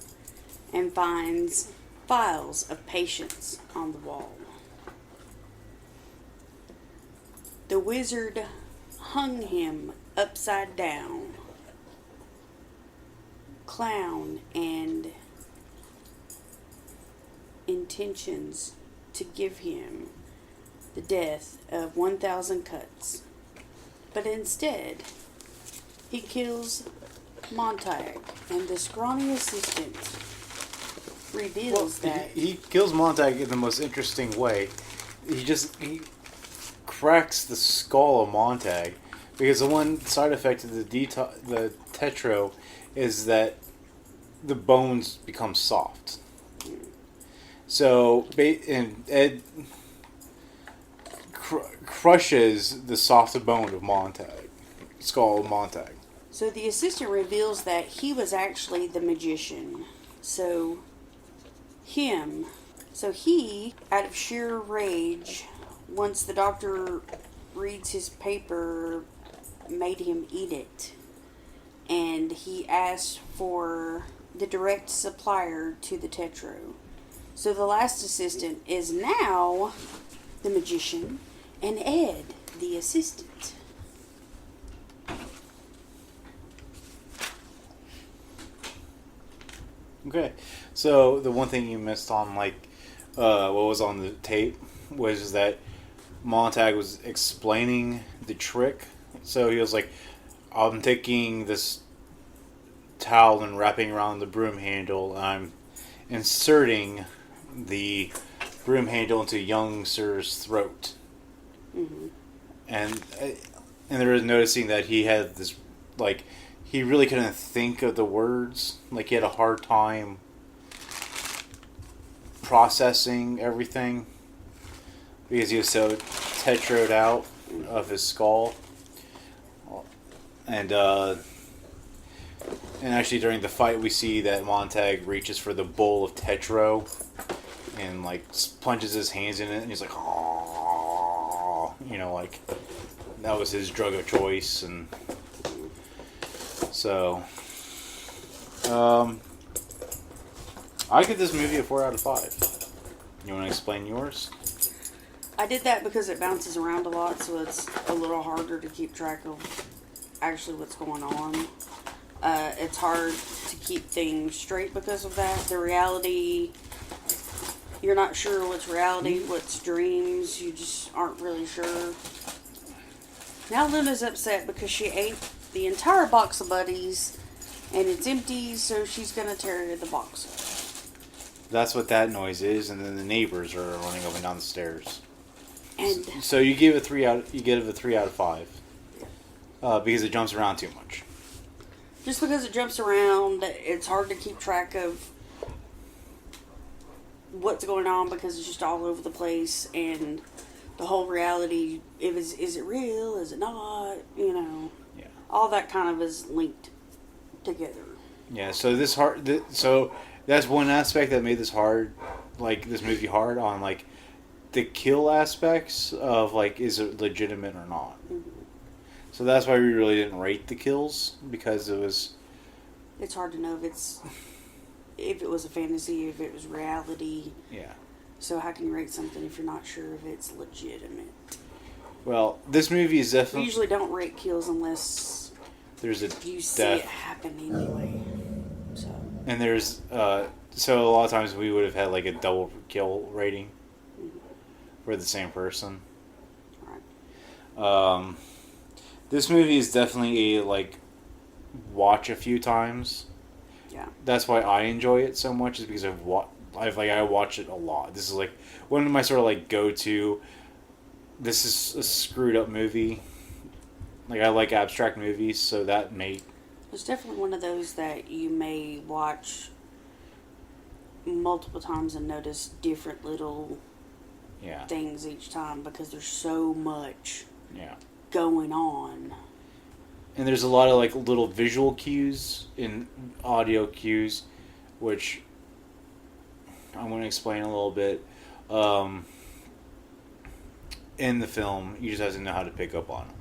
and finds files of patients on the wall. The wizard hung him upside down, clown and intentions to give him the death of 1,000 cuts. But instead, he kills Montag, and the scrawny assistant reveals that... He kills Montag in the most interesting way. He cracks the skull of Montag, because the one side effect of the tetro is that the bones become soft. So, and Ed crushes the soft bone of Montag, skull of Montag. So the assistant reveals that he was actually the magician. So he, out of sheer rage, once the doctor reads his paper, made him eat it. And he asked for the direct supplier to the tetro. So the last assistant is now the magician, and Ed, the assistant. Okay, so the one thing you missed on, what was on the tape was that Montag was explaining the trick. So he was like, I'm taking this towel and wrapping around the broom handle, and I'm inserting the broom handle into young Sir's throat. Mm-hmm. And they were noticing that he had this, he really couldn't think of the words. He had a hard time processing everything because he was so tetroed out of his skull. And actually during the fight we see that Montag reaches for the bowl of tetro and plunges his hands in it, and he's like, oh, that was his drug of choice. And so I give this movie a 4 out of 5. You want to explain yours? I did that because it bounces around a lot, so it's a little harder to keep track of actually what's going on. It's hard to keep things straight because of that. The reality, you're not sure what's reality, what's dreams. You just aren't really sure. Now Luna's upset because she ate the entire box of Buddies and it's empty, so she's going to tear the box up. That's what that noise is, and then the neighbors are running up and down the stairs. And so you give it a 3 out of 5 because it jumps around too much. Just because it jumps around, it's hard to keep track of what's going on because it's just all over the place, and the whole reality, is it real, is it not, Yeah. All that kind of is linked together. Yeah, so so that's one aspect that made this hard, this movie hard on, the kill aspects of, is it legitimate or not. Mm-hmm. So that's why we really didn't rate the kills, because it was... It's hard to know if it was a fantasy, if it was reality. Yeah. So how can you rate something if you're not sure if it's legitimate? Well, this movie is definitely... We usually don't rate kills unless there's a you see it happen anyway. So. And there's... so a lot of times we would have had, a double kill rating for the same person. Right. This movie is definitely a, watch a few times. Yeah. That's why I enjoy it so much, is because I watch it a lot. This is, one of my sort of, go-to, this is a screwed up movie. I like abstract movies, so that may... It's definitely one of those that you may watch multiple times and notice different little things each time, because there's so much going on. And there's a lot of little visual cues and audio cues, which I want to explain a little bit. In the film, you just have to know how to pick up on them.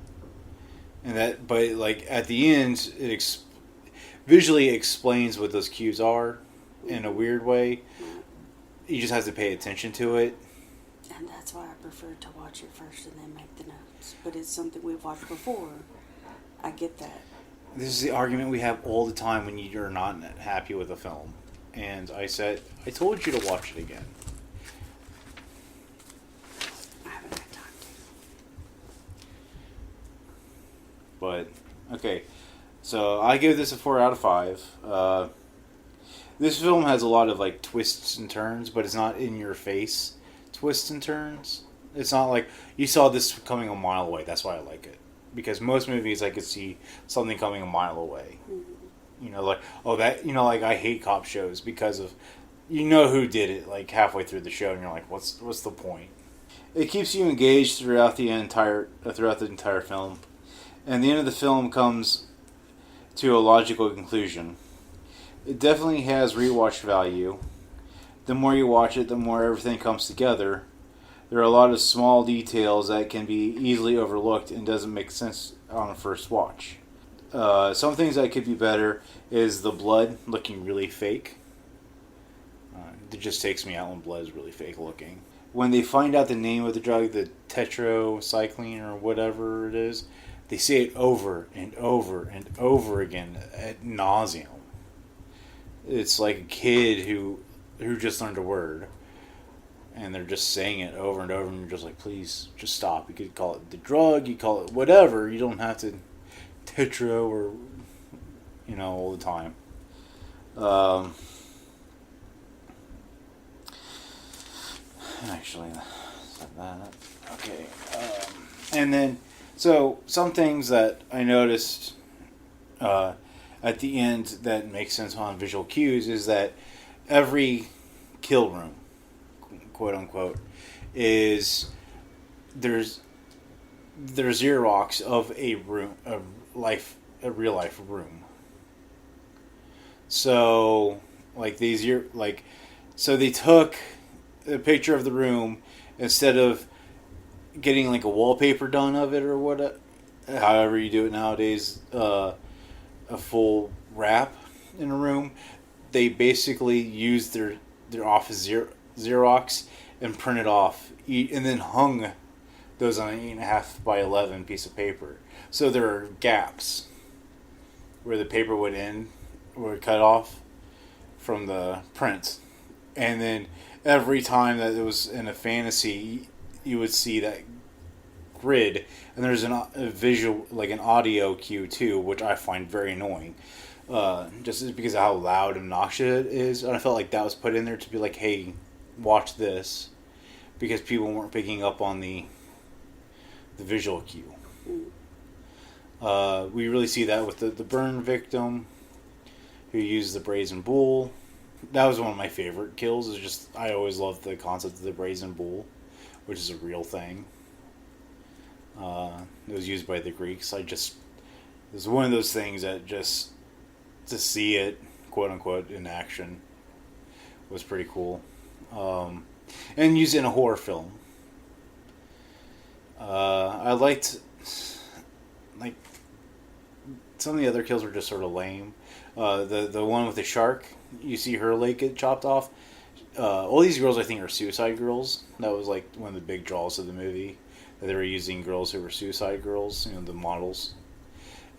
And but at the end, it visually explains what those cues are in a weird way. You just have to pay attention to it. And that's why I prefer to watch it first and then make the notes. But it's something we've watched before. I get that. this is the argument we have all the time when you're not happy with a film. And I said, I told you to watch it again. I haven't had time to. But, okay. So, I give this a 4 out of 5. This film has a lot of, like, twists and turns, but it's not in your face twists and turns. It's not like, you saw this coming a mile away, that's why I like it. Because most movies I could see something coming a mile away. Mm-hmm. You know, like, like I hate cop shows because of, you know who did it, like, halfway through the show, and you're like, what's the point? It keeps you engaged throughout the entire film. And the end of the film comes to a logical conclusion. It definitely has rewatch value. The more you watch it, the more everything comes together. There are a lot of small details that can be easily overlooked and doesn't make sense on a first watch. Some things that could be better is the blood looking really fake. It just takes me out when blood is really fake looking. When they find out the name of the drug, the tetracycline or whatever it is, they say it over and over and over again ad nauseum. It's like a kid who just learned a word. And they're just saying it over and over, and you're just like, please, just stop. You could call it the drug, you call it whatever. You don't have to tetro or, all the time. Actually, that. Okay. And then, so, some things that I noticed at the end that makes sense on visual cues is that every kill room, quote unquote, is there's Xerox of a room, a real life room. So so they took a picture of the room instead of getting like a wallpaper done of it or what, however you do it nowadays, a full wrap in a room. They basically used their office Xerox and printed off and then hung those on an 8.5 by 11 piece of paper. So there are gaps where the paper would end, would cut off from the print. And then every time that it was in a fantasy, you would see that grid. And there's a visual, like an audio cue too, which I find very annoying. Just because of how loud and obnoxious it is. And I felt like that was put in there to be like, hey, watch this. Because people weren't picking up on the visual cue. We really see that with the burn victim who used the brazen bull. That was one of my favorite kills. Is just, I always loved the concept of the brazen bull, which is a real thing. It was used by the Greeks. It was one of those things that just, to see it, quote unquote, in action was pretty cool. And used in a horror film. I liked, like, some of the other kills were just sort of lame. The one with the shark, you see her leg get chopped off. All these girls, I think, are suicide girls. That was like one of the big draws of the movie. That they were using girls who were suicide girls, the models.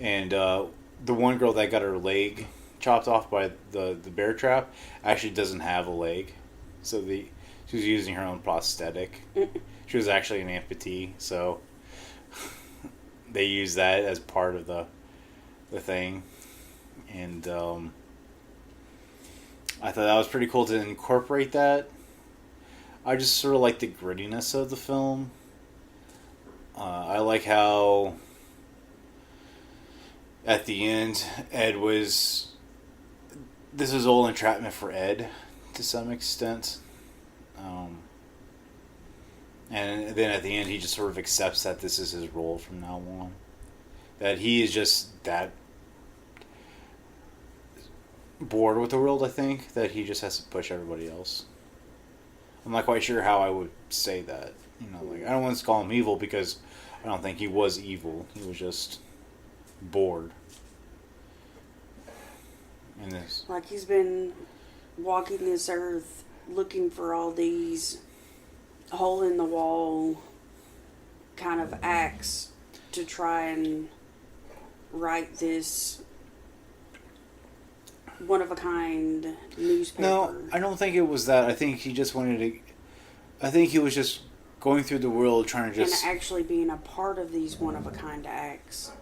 And the one girl that got her leg chopped off by the bear trap actually doesn't have a leg. So she was using her own prosthetic. She was actually an amputee, so they used that as part of the thing. And I thought that was pretty cool to incorporate that. I just sort of like the grittiness of the film. I like how at the end this was all entrapment for Ed to some extent. And then at the end he just sort of accepts that this is his role from now on. That he is just that bored with the world, I think, that he just has to push everybody else. I'm not quite sure how I would say that. I don't want to call him evil because I don't think he was evil. He was just bored. And this, like he's been walking this earth looking for all these hole in the wall kind of acts to try and right this one-of-a-kind newspaper. No, I don't think it was that. I think he just wanted to... I think he was just going through the world trying to just... And actually being a part of these one-of-a-kind acts.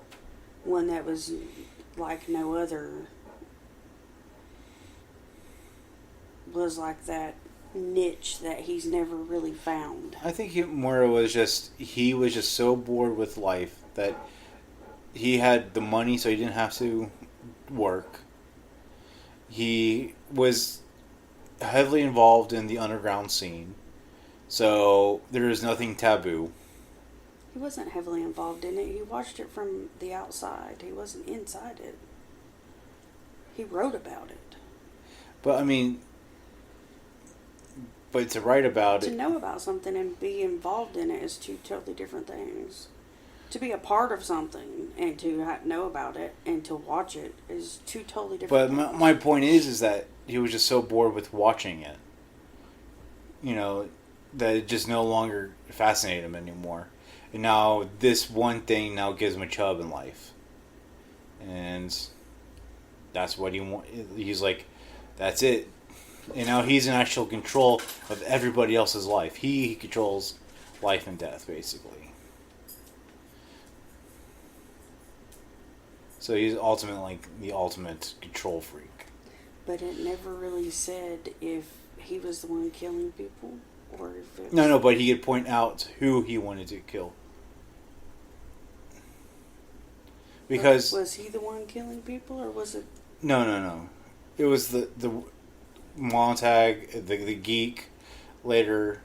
One that was like no other. Was like that niche that he's never really found. I think he was just so bored with life that he had the money so he didn't have to work. He was heavily involved in the underground scene, so there is nothing taboo. He wasn't heavily involved in it. He watched it from the outside. He wasn't inside it. He wrote about it. But I mean, but to write about it... To know about something and be involved in it is two totally different things. To be a part of something and to know about it and to watch it is two totally different things. But my point is that he was just so bored with watching it. You know, that it just no longer fascinated him anymore. And now this one thing now gives him a chub in life. And that's what he wants. He's like, that's it. And now he's in actual control of everybody else's life. He controls life and death, basically. So he's ultimately like the ultimate control freak. But it never really said if he was the one killing people or if it was... No, but he could point out who he wanted to kill. Because... Was he the one killing people or was it... No. It was the Montag, the Geek, later...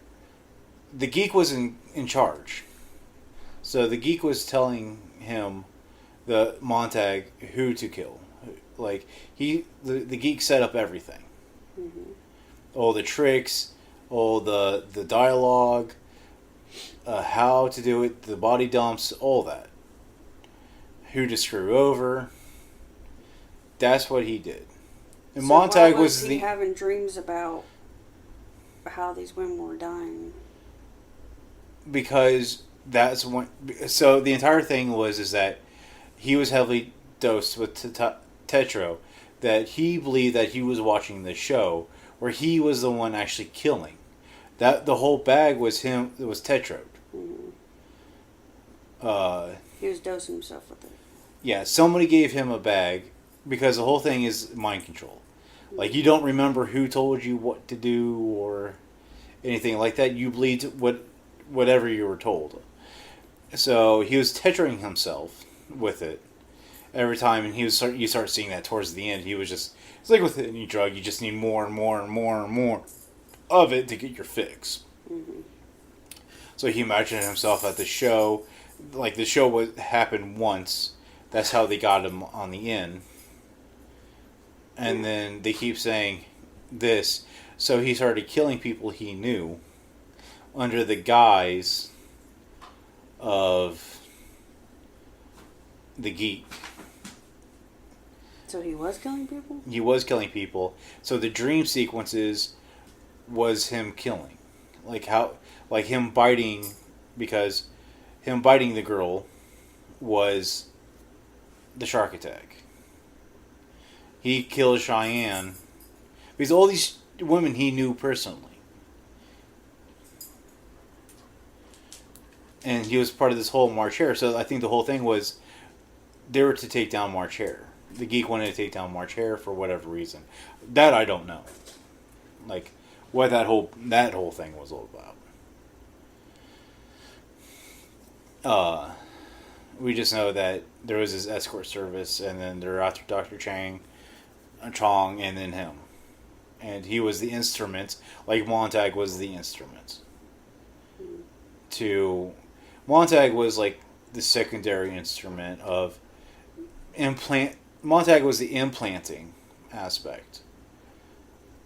The Geek was in charge. So the Geek was telling him, the Montag, who to kill. Like, the Geek set up everything. Mm-hmm. All the tricks, all the dialogue, how to do it, the body dumps, all that. Who to screw over. That's what he did. And So Montag why was he having dreams about how these women were dying? Because that's when... So the entire thing is that he was heavily dosed with tetro, that he believed that he was watching the show where he was the one actually killing. That the whole bag was him. It was tetroed. Mm-hmm. He was dosing himself with it. Yeah, somebody gave him a bag because the whole thing is mind control. Like, you don't remember who told you what to do or anything like that. You believed whatever you were told. So he was tetraing himself with it every time, and you start seeing that towards the end. It's like with any drug, you just need more and more and more and more of it to get your fix. Mm-hmm. So he imagined himself at the show, like the show happened once. That's how they got him on the end. And then they keep saying this. So he started killing people he knew under the guise of the Geek. So he was killing people? He was killing people. So the dream sequences was him killing. Like him biting, because him biting the girl was the shark attack. He killed Cheyenne because all these women he knew personally. And he was part of this whole March Hare. So I think the whole thing was they were to take down March Hare. The Geek wanted to take down March Hare for whatever reason. That I don't know. Like, what that whole thing was all about. We just know that there was his escort service, and then they're after Dr. Chong, and then him. And he was the instrument, like Montag was the instrument. Montag was like the secondary instrument of implant. Montag was the implanting aspect.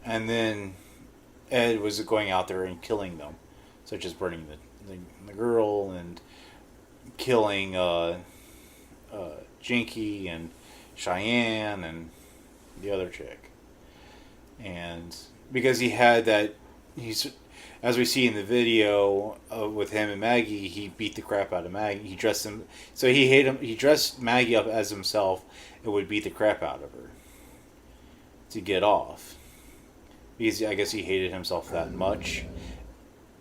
And then Ed was going out there and killing them, such as burning the girl and killing Jinky and Cheyenne and the other chick. And because he had that, as we see in the video with him and Maggie, he beat the crap out of Maggie. He dressed him, so he hated him. He dressed Maggie up as himself and would beat the crap out of her. to get off. Because I guess he hated himself that much.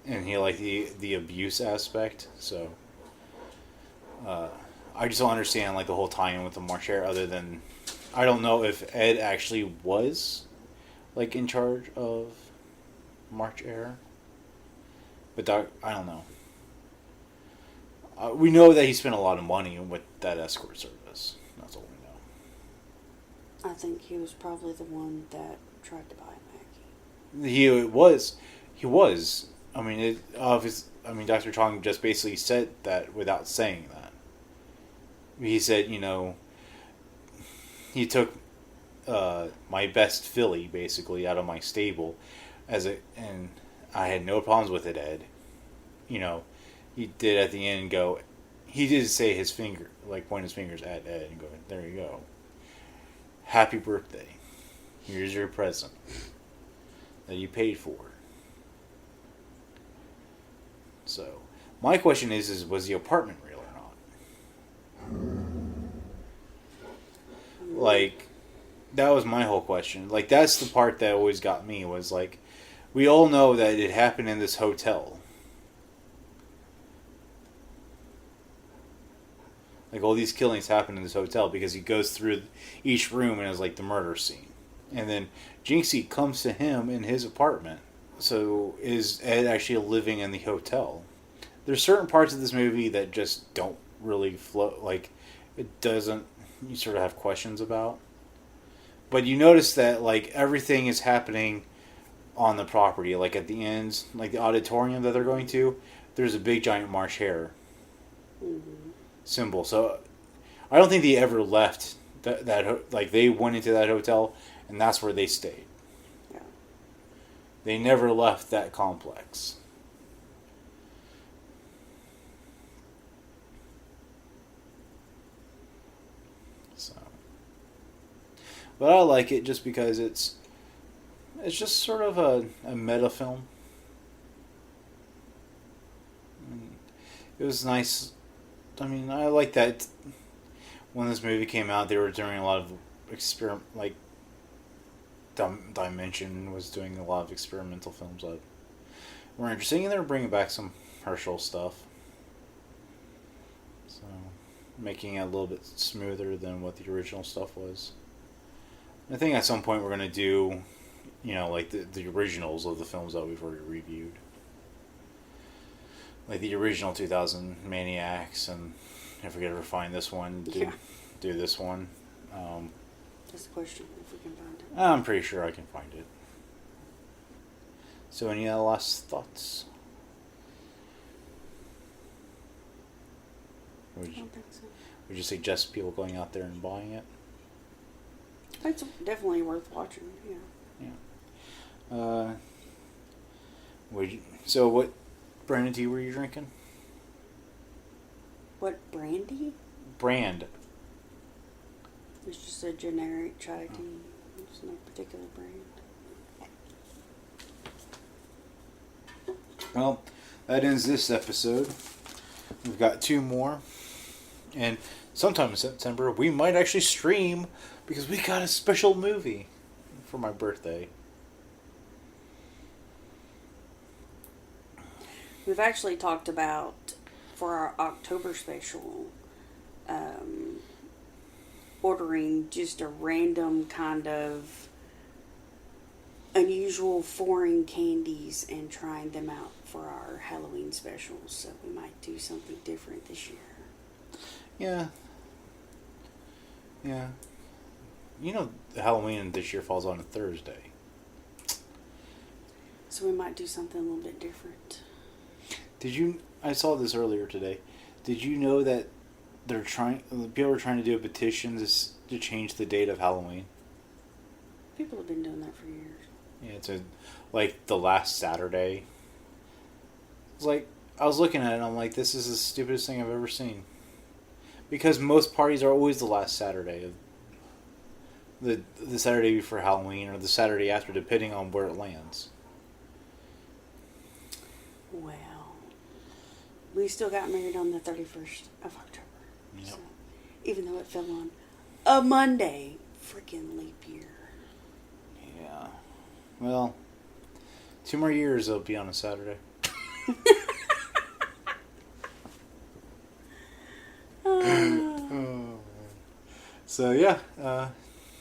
And he liked the abuse aspect. So, I just don't understand, like, the whole tie-in with the March Hare, other than... I don't know if Ed actually was, like, in charge of March Hare. But I don't know. We know that he spent a lot of money with that escort service. That's all we know. I think he was probably the one that tried to buy Maggie. He was. I mean, Dr. Chong just basically said that without saying that. He said, he took my best filly, basically, out of my stable, and I had no problems with it, Ed. He did at the end go, he did say his finger, like point his fingers at Ed and go, there you go. Happy birthday. Here's your present that you paid for. So, my question is was the apartment real or not? Like, that was my whole question. Like, that's the part that always got me, was like, we all know that it happened in this hotel. Like, all these killings happen in this hotel because he goes through each room and it's like the murder scene. And then Jinky comes to him in his apartment. So, is Ed actually living in the hotel? There's certain parts of this movie that just don't really flow. Like, it doesn't... You sort of have questions about. But you notice that, like, everything is happening on the property. Like, at the end, like the auditorium that they're going to, there's a big giant March Hare symbol. So, I don't think they ever left that like, they went into that hotel, and that's where they stayed. Yeah. They never left that complex. So, but I like it just because it's just sort of a meta film. It was nice. I mean, I like that when this movie came out, they were doing a lot of like Dimension was doing a lot of experimental films that were interesting, and they were bringing back some Herschell stuff. So, making it a little bit smoother than what the original stuff was. I think at some point we're going to do, like the originals of the films that we've already reviewed. Like the original 2000 Maniacs, and if we could ever find this one, do this one. That's the question, if we can find it. I'm pretty sure I can find it. So, any other last thoughts? I don't think so. Would you suggest people going out there and buying it? It's definitely worth watching, yeah. So what brand of tea were you drinking? What brandy? Brand. It's just a generic chai tea. It's no particular brand. Well, that ends this episode. We've got 2 more. And sometime in September, we might actually stream because we got a special movie for my birthday. We've actually talked about, for our October special, ordering just a random kind of unusual foreign candies and trying them out for our Halloween specials. So we might do something different this year. Yeah. Halloween this year falls on a Thursday. So we might do something a little bit different. I saw this earlier today. Did you know that people are trying to do a petition to change the date of Halloween? People have been doing that for years. Yeah, it's like the last Saturday. It's like, I was looking at it and I'm like, this is the stupidest thing I've ever seen. Because most parties are always the last Saturday of the Saturday before Halloween or the Saturday after, depending on where it lands. Well, we still got married on the 31st of October. Yep. So, even though it fell on a Monday, freaking leap year. Yeah. Well, 2 more years it'll be on a Saturday. So yeah,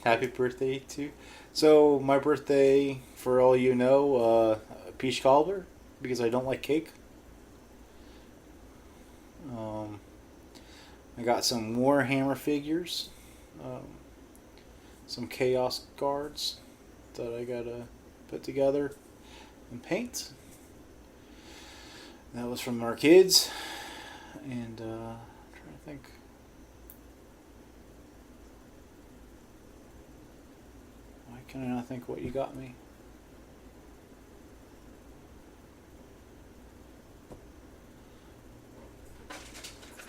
happy birthday to. So my birthday, for all you know, peach cobbler because I don't like cake. I got some Warhammer figures, some Chaos Guards that I gotta put together and paint. That was from our kids, and I'm trying to think. Why can I not think what you got me?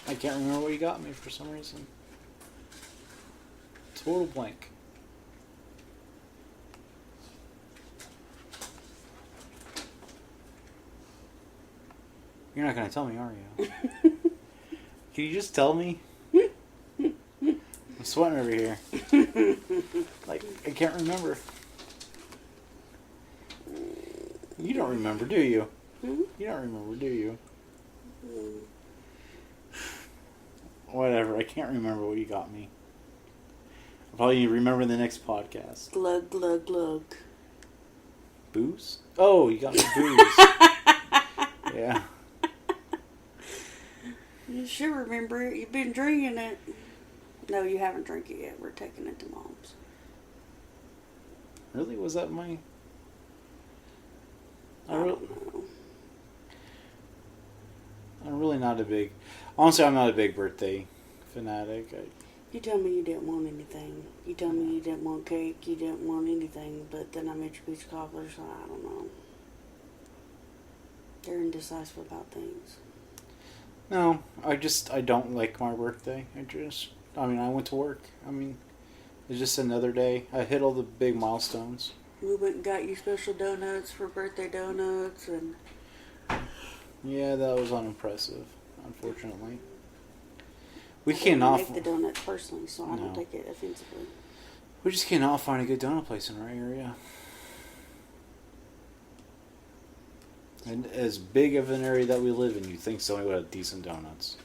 I can't remember what you got me for some reason. Total blank. You're not going to tell me, are you? Can you just tell me? I'm sweating over here. Like, I can't remember. You don't remember, do you? You don't remember, do you? Whatever, I can't remember what you got me. I'll probably remember the next podcast. Glug, glug, glug. Booze? Oh, you got me booze. Yeah. You should remember it. You've been drinking it. No, you haven't drank it yet. We're taking it to Mom's. Really? Was that my... I don't know. I'm really not a big... Honestly, I'm not a big birthday fanatic. You told me you didn't want anything. You told me you didn't want cake. You didn't want anything. But then I made your peach cobbler, so I don't know. They're indecisive about things. No, I don't like my birthday. I went to work. It's just another day. I hit all the big milestones. We went and got you special donuts for birthday donuts, and... Yeah, that was unimpressive, unfortunately. We I cannot... make the donuts personally, so I don't take it offensively. We just cannot find a good donut place in our area. And as big of an area that we live in, you'd think somebody would have decent donuts.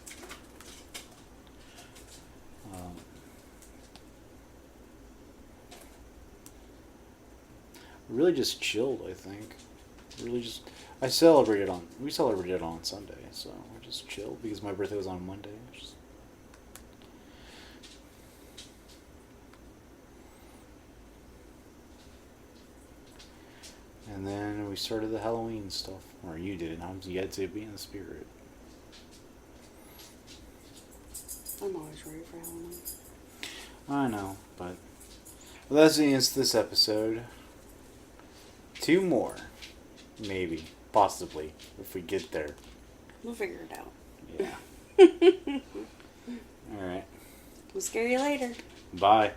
Really just chilled, I think. We celebrated on Sunday, so we just chilled because my birthday was on Monday. And then we started the Halloween stuff. Or you did. I'm yet to be in the spirit. I'm always ready for Halloween. I know, but... Well, that's the end of this episode. 2 more. Maybe. Possibly. If we get there. We'll figure it out. Yeah. Alright. We'll scare you later. Bye.